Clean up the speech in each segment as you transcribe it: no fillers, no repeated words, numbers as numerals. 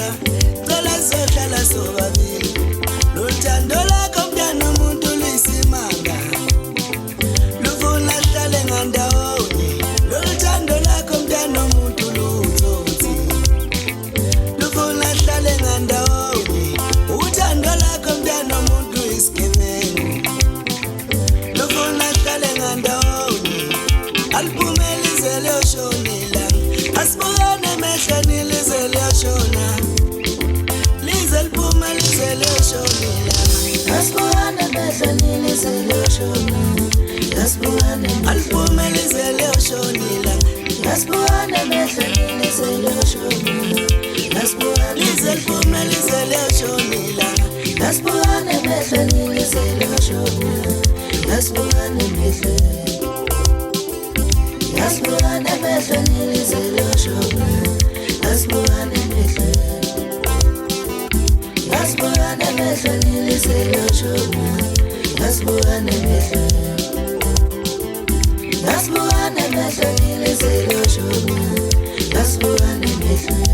isimanga cela sohlala sobabili luthando lakho mntana umuntu luyisimanga lufuna hlale ngandawonye luthando lakho mntana umuntu lutsotsi lufuna hlale ngandawonye uthando lakho mntana umuntu isigebengu lufuna hlale ngandawonye aliphumelizele ushonela asibukane emehlweni lize liyashona lize liphumelizele ushonela asibukane emehlweni lize liyashona asibukane aliphumelizele ushonela asibukane emehlweni lize liyashona asibukane lize liphumelizele ushonela asibukane emehlweni lize liyashona asibukane emehlweni asibukane emehlweni lize liyashona asibukane emehlweni asibukane emehlweni lize liyashona asibukane emehlweni asibukane emehlweni lize liyashona asibukane emehlweni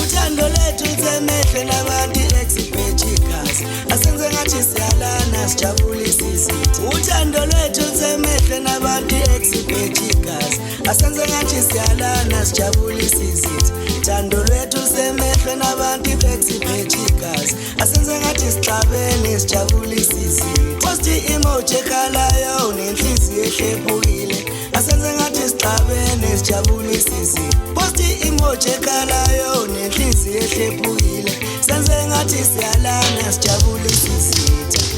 uthando lethu lisemehle nabantu exipethikas asenze ngathi siyalana sijabulisa izitha uthando lwethu lisemehle nabantu exipethikas asenze ngathi siyalana sijabulisa izitha uthando lwethu lisemehle nabantu exipethikas asenze ngathi sixabene sijabulisa izitha posti emoji ekhalayo nenhliziyo ehlephukile asenze ngathi sixabene sijabulisa izitha posti emoji ekhalayo nenhliziyo ehlephukile senze ngathi siyalana sijabulisa izitha